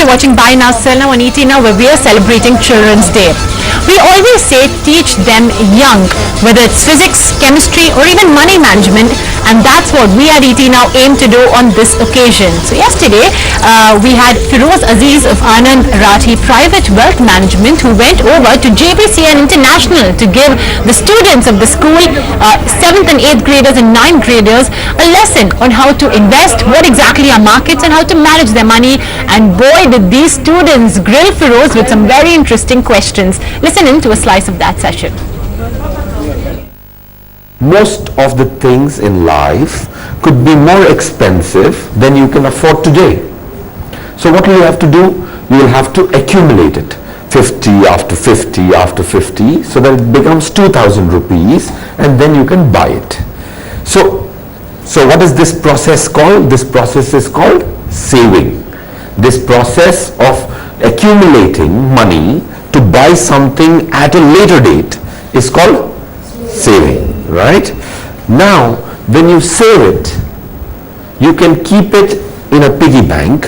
you're watching Buy Now, Sell Now on ET Now, where we are celebrating Children's Day. We always say teach them young, whether it's physics, chemistry, or even money management, and that's what we at ET Now aim to do on this occasion. So yesterday, we had Feroze Azeez of Anand, Rathi Private Wealth Management, who went over to JBCN International to give the students of the school, 7th and 8th graders and 9th graders, a lesson on how to invest, what exactly are markets, and how to manage their money. And boy, did these students grill Feroze with some very interesting questions. Listen in to a slice of that session. Most of the things in life could be more expensive than you can afford today. So what will you have to do? You will have to accumulate it. 50 after 50 after 50, so that it becomes 2,000 rupees, and then you can buy it. So what is this process called? This process is called saving. This process of accumulating money to buy something at a later date is called saving, right? Now, when you save it, you can keep it in a piggy bank,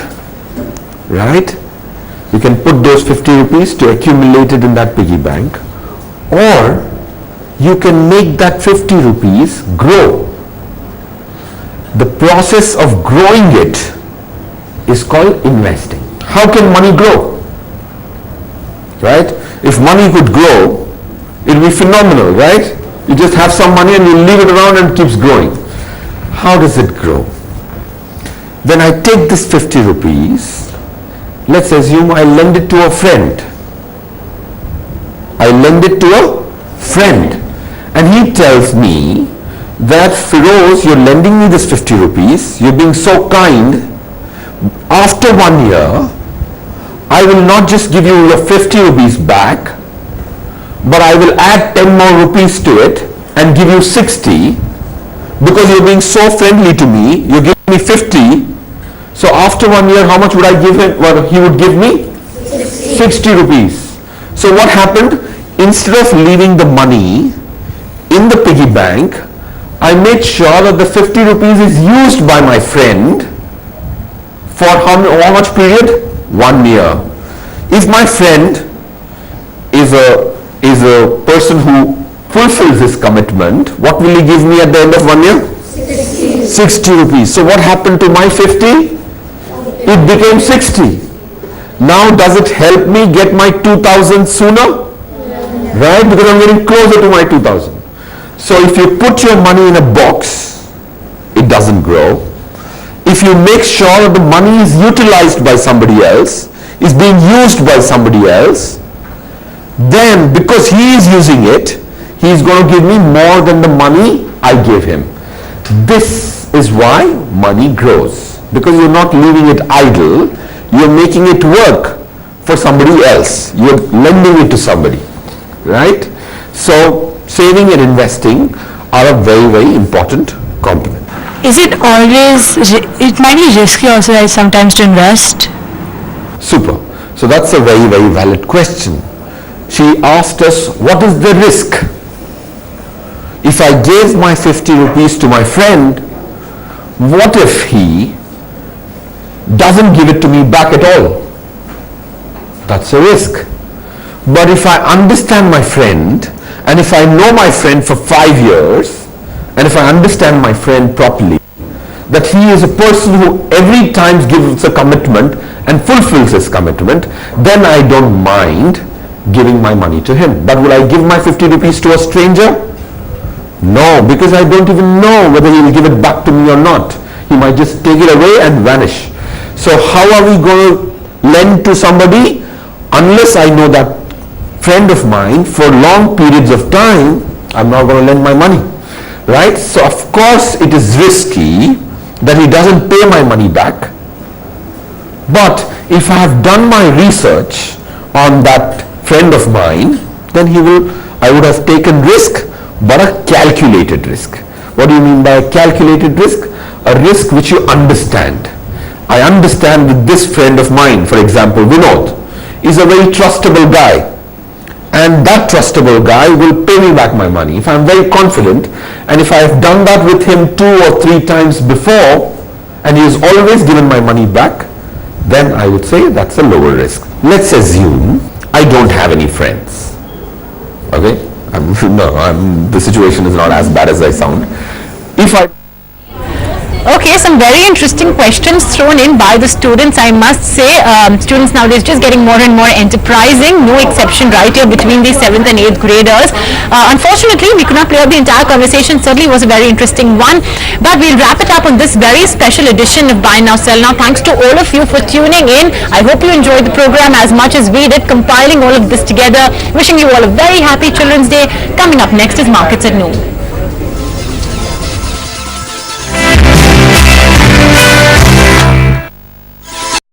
right? You can put those 50 rupees to accumulate it in that piggy bank, or you can make that 50 rupees grow. The process of growing it is called investing. How can money grow? Right? If money could grow, it would be phenomenal, right? You just have some money and you leave it around and it keeps growing. How does it grow? When I take this 50 rupees, let's assume I lend it to a friend. I lend it to a friend, and he tells me that, Feroze, you're lending me this 50 rupees, you're being so kind. After 1 year, I will not just give you your 50 rupees back, but I will add 10 more rupees to it and give you 60, because you're being so friendly to me. You're giving me 50. So after 1 year, how much would I give him? Well, he would give me 60 rupees. So what happened? Instead of leaving the money in the piggy bank, I made sure that the 50 rupees is used by my friend for how much period? 1 year. If my friend is a person who fulfills his commitment, what will he give me at the end of 1 year? 60 rupees. So what happened to my 50? It became 60. Now does it help me get my 2,000 sooner? Right? Because I'm getting closer to my 2,000. So if you put your money in a box, it doesn't grow. If you make sure that the money is utilized by somebody else, is being used by somebody else, then because he is using it, he is going to give me more than the money I gave him. This is why money grows. Because you're not leaving it idle, you're making it work for somebody else. You're lending it to somebody, right? So saving and investing are a very, very important component. Is it always, it might be risky also, right, sometimes to invest? Super. So that's a very, very valid question. She asked us, what is the risk? If I gave my 50 rupees to my friend, what if he doesn't give it to me back at all? That's a risk. But if I understand my friend, and if I know my friend for 5 years, and if I understand my friend properly, that he is a person who every time gives a commitment and fulfills his commitment, then I don't mind giving my money to him. But will I give my 50 rupees to a stranger? No, because I don't even know whether he will give it back to me or not. He might just take it away and vanish. So how are we going to lend to somebody unless I know that friend of mine for long periods of time? I'm not going to lend my money, right? So of course it is risky that he doesn't pay my money back. But if I have done my research on that friend of mine, then I would have taken risk, but a calculated risk. What do you mean by a calculated risk? A risk which you understand. I understand that this friend of mine, for example, Vinod, is a very trustable guy. And that trustable guy will pay me back my money. If I'm very confident, and if I have done that with him 2 or 3 times before, and he has always given my money back, then I would say that's a lower risk. Let's assume I don't have any friends. Okay? The situation is not as bad as I sound. If I Okay, some very interesting questions thrown in by the students, I must say. Students nowadays just getting more and more enterprising, no exception right here between the 7th and 8th graders. Unfortunately, we could not play out the entire conversation. Certainly was a very interesting one, but we'll wrap it up on this very special edition of Buy Now Sell Now. Thanks to all of you for tuning in. I hope you enjoyed the program as much as we did, compiling all of this together. Wishing you all a very happy Children's Day. Coming up next is Markets at Noon.